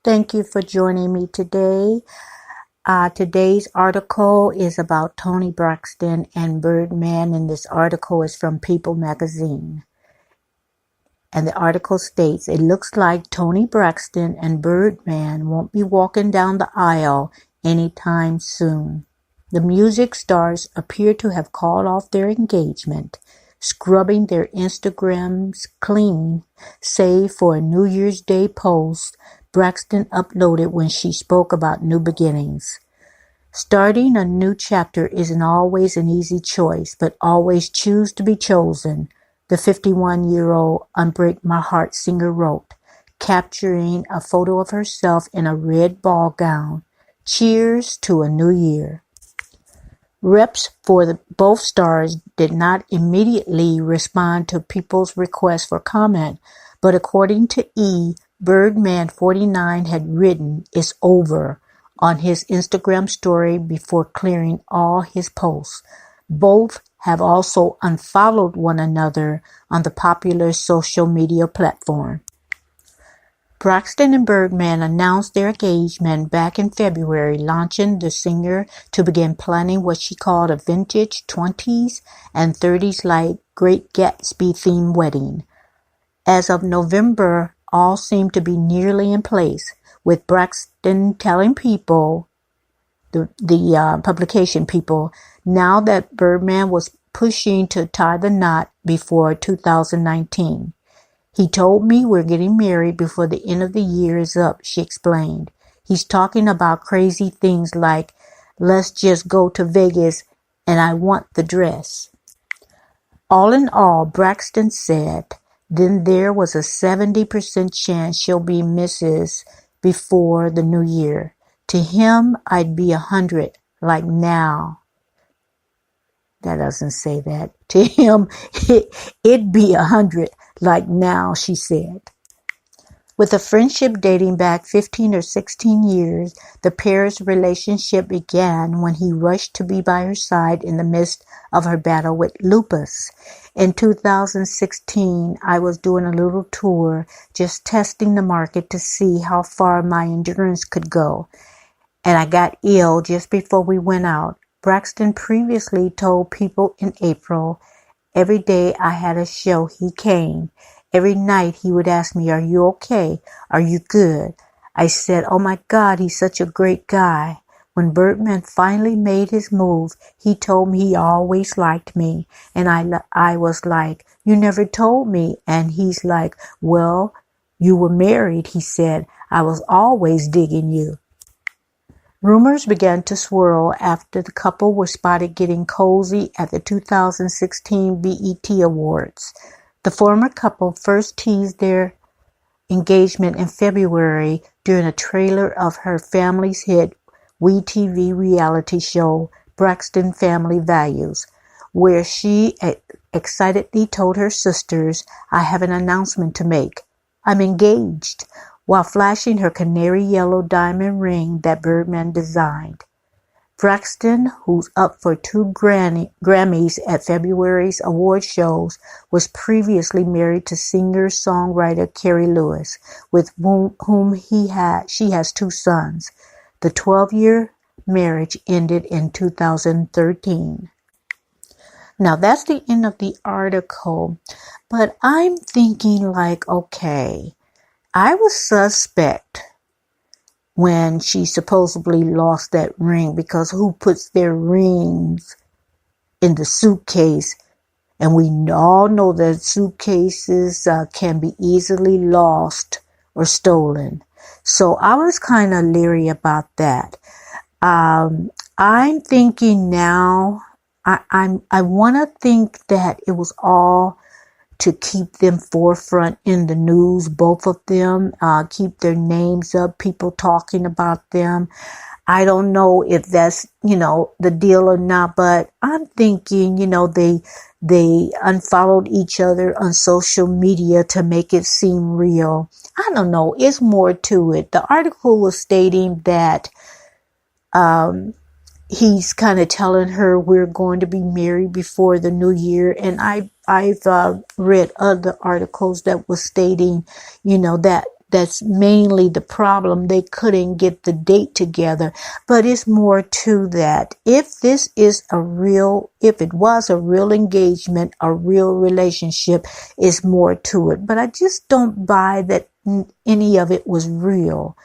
Thank you for joining me today. Today's article is about Toni Braxton and Birdman, and this article is from People magazine. And the article states, it looks like Toni Braxton and Birdman won't be walking down the aisle anytime soon. The music stars appear to have called off their engagement, scrubbing their Instagrams clean, save for a New Year's Day post Braxton uploaded when she spoke about new beginnings. Starting a new chapter isn't always an easy choice, but always choose to be chosen, the 51-year-old Unbreak My Heart singer wrote, capturing a photo of herself in a red ball gown. Cheers to a new year. Reps for both stars did not immediately respond to people's requests for comment, but according to Birdman 49 had written, "It's over," on his Instagram story before clearing all his posts. Both have also unfollowed one another on the popular social media platform. Braxton and Birdman announced their engagement back in February, launching the singer to begin planning what she called a vintage 20s and 30s like Great Gatsby themed wedding. As of November, all seemed to be nearly in place, with Braxton telling people, the publication people, now that Birdman was pushing to tie the knot before 2019. He told me we're getting married before the end of the year is up, she explained. He's talking about crazy things like, let's just go to Vegas and I want the dress. All in all, Braxton said, then there was a 70% chance she'll be Mrs. before the new year. To him, I'd be 100, like now. That doesn't say that. To him, it'd be 100, like now, she said. With a friendship dating back 15 or 16 years, the pair's relationship began when he rushed to be by her side in the midst of her battle with lupus. In 2016, I was doing a little tour, just testing the market to see how far my endurance could go. And I got ill just before we went out. Braxton previously told people in April, every day I had a show, he came. Every night he would ask me, are you okay? Are you good? I said, oh my God, he's such a great guy. When Birdman finally made his move, he told me he always liked me. And I was like, you never told me. And he's like, well, you were married, he said. I was always digging you. Rumors began to swirl after the couple were spotted getting cozy at the 2016 BET Awards. The former couple first teased their engagement in February during a trailer of her family's hit WeTV reality show Braxton Family Values, where she excitedly told her sisters, I have an announcement to make. I'm engaged, while flashing her canary yellow diamond ring that Birdman designed. Braxton, who's up for 2 Grammys at February's award shows, was previously married to singer-songwriter Carrie Lewis, with whom she has 2 sons. The 12-year marriage ended in 2013. Now, that's the end of the article, but I'm thinking like, okay, I was suspect when she supposedly lost that ring, because who puts their rings in the suitcase? And we all know that suitcases can be easily lost or stolen. So I was kind of leery about that. I'm thinking now, I want to think that it was all to keep them forefront in the news, both of them, keep their names up, people talking about them. I don't know if that's, the deal or not, but I'm thinking, they unfollowed each other on social media to make it seem real. I don't know. It's more to it. The article was stating that, he's kind of telling her we're going to be married before the new year. And I've read other articles that was stating, that that's mainly the problem. They couldn't get the date together, but it's more to that. If it was a real engagement, a real relationship, is more to it. But I just don't buy that any of it was real.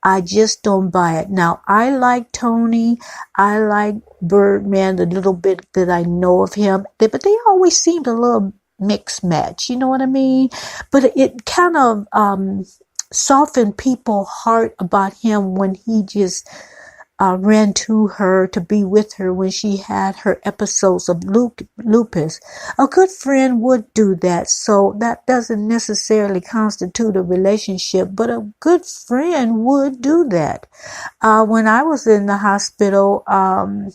I just don't buy it. Now, I like Toni. I like Birdman, the little bit that I know of him, but they always seemed a little mixed match. You know what I mean? But it kind of, softened people's heart about him when he just ran to her to be with her when she had her episodes of lupus. A good friend would do that, so that doesn't necessarily constitute a relationship, but a good friend would do that. When I was in the hospital, a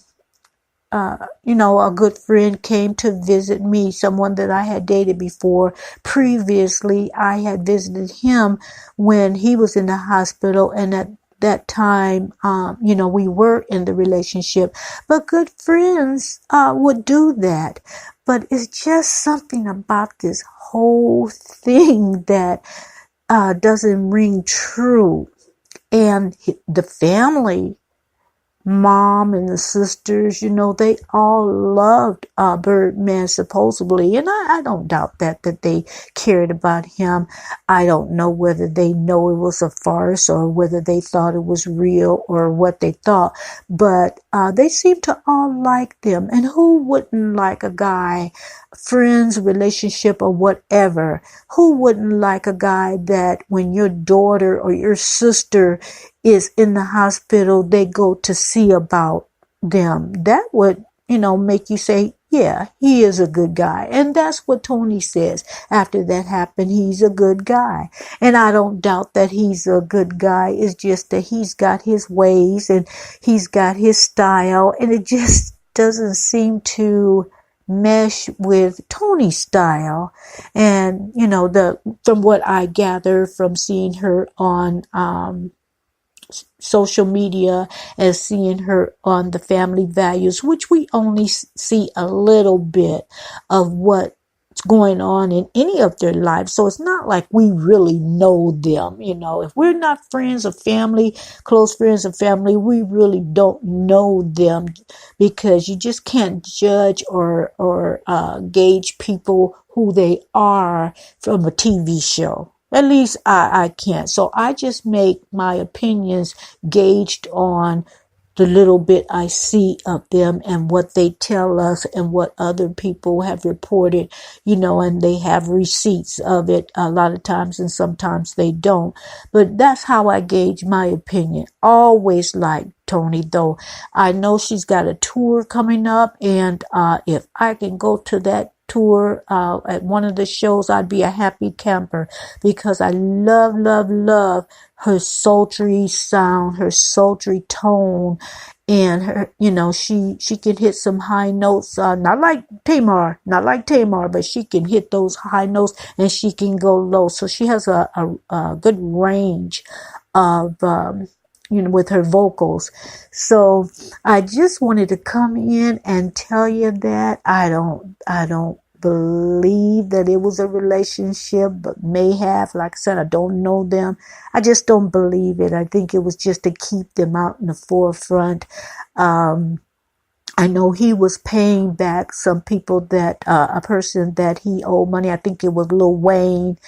good friend came to visit me, someone that I had dated before. Previously, I had visited him when he was in the hospital, and at that time, we were in the relationship. But good friends would do that. But it's just something about this whole thing that doesn't ring true. And the family, mom and the sisters, they all loved Birdman supposedly, and I don't doubt that they cared about him. I don't know whether they know it was a farce or whether they thought it was real or what they thought, but they seemed to all like them. And who wouldn't like a guy, friends, relationship, or whatever, who wouldn't like a guy that when your daughter or your sister is in the hospital, they go to see about them? That would, make you say, yeah, he is a good guy. And that's what Toni says. After that happened, he's a good guy. And I don't doubt that he's a good guy. It's just that he's got his ways and he's got his style, and it just doesn't seem to mesh with Toni's style. And, from what I gather from seeing her on, social media and seeing her on the family values, which we only see a little bit of what's going on in any of their lives. So it's not like we really know them. If we're not friends or family, close friends or family, we really don't know them, because you just can't judge or gauge people who they are from a TV show. At least I can't. So I just make my opinions gauged on the little bit I see of them and what they tell us and what other people have reported, and they have receipts of it a lot of times, and sometimes they don't. But that's how I gauge my opinion. Always like Toni, though. I know she's got a tour coming up, and if I can go to that tour at one of the shows, I'd be a happy camper, because I love her sultry sound, her sultry tone, and her, she can hit some high notes, not like Tamar, but she can hit those high notes, and she can go low. So she has a good range of with her vocals. So I just wanted to come in and tell you that I don't believe that it was a relationship, but may have. Like I said, I don't know them. I just don't believe it. I think it was just to keep them out in the forefront. I know he was paying back some people that, a person that he owed money. I think it was Lil Wayne.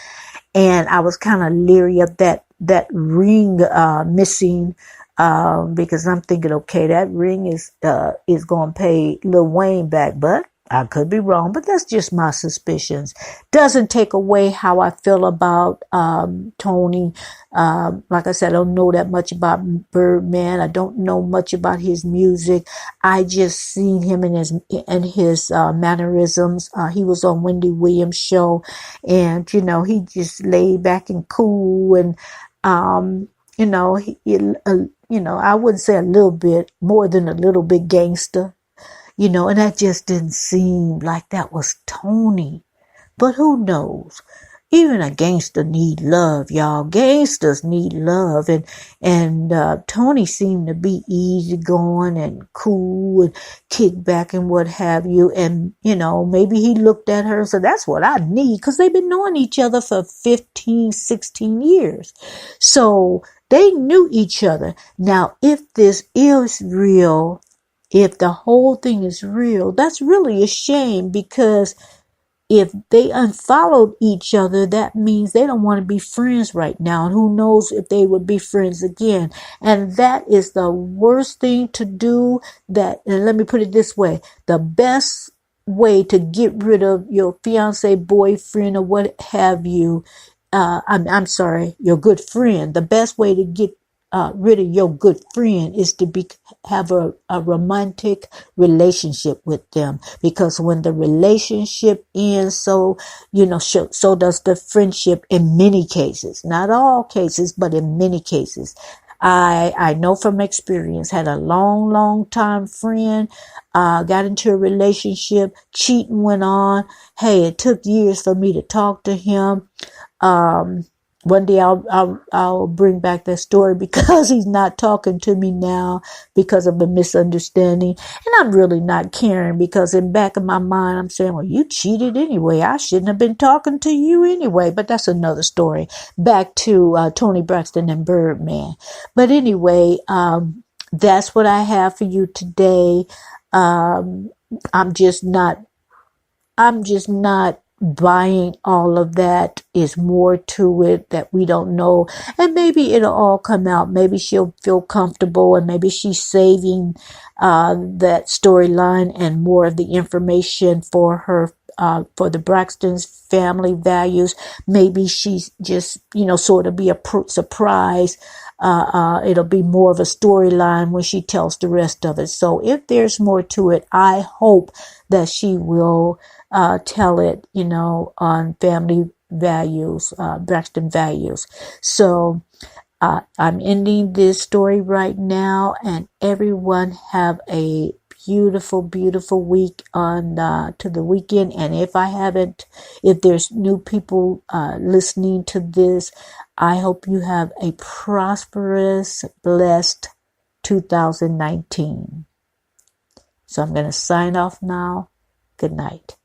And I was kind of leery of that ring missing, because I'm thinking, okay, that ring is going to pay Lil Wayne back, but I could be wrong. But that's just my suspicions. Doesn't take away how I feel about Toni. Like I said, I don't know that much about Birdman. I don't know much about his music. I just seen him in his mannerisms. He was on Wendy Williams' show, and he just laid back and cool, and I wouldn't say a little bit more than a little bit gangster, and that just didn't seem like that was Toni. But who knows? Even a gangster need love, y'all. Gangsters need love. And Toni seemed to be easygoing and cool and kick back and what have you. And, maybe he looked at her and said, that's what I need, because they've been knowing each other for 15, 16 years. So they knew each other. Now, if this is real, if the whole thing is real, that's really a shame, because if they unfollowed each other, that means they don't want to be friends right now. And who knows if they would be friends again. And that is the worst thing to do. And let me put it this way. The best way to get rid of your fiance, boyfriend, or what have you, I'm sorry, your good friend. The best way to get rid of your good friend is to have a romantic relationship with them, because when the relationship ends, so does the friendship in many cases. Not all cases, but in many cases. I know from experience, had a long time friend, got into a relationship, cheating went on. Hey, it took years for me to talk to him. One day I'll bring back that story, because he's not talking to me now because of a misunderstanding. And I'm really not caring, because in back of my mind, I'm saying, well, you cheated anyway. I shouldn't have been talking to you anyway. But that's another story. Back to Toni Braxton and Birdman. But anyway, that's what I have for you today. I'm just not buying all of that. Is more to it that we don't know. And maybe it'll all come out. Maybe she'll feel comfortable, and maybe she's saving that storyline and more of the information for her, for the Braxton's family values. Maybe she's just, sort of be a surprise. It'll be more of a storyline when she tells the rest of it. So if there's more to it, I hope that she will tell it, on family values, Braxton values. So I'm ending this story right now, and everyone have a beautiful week on to the weekend. And if there's new people listening to this, I hope you have a prosperous, blessed 2019. So I'm going to sign off now. Good night.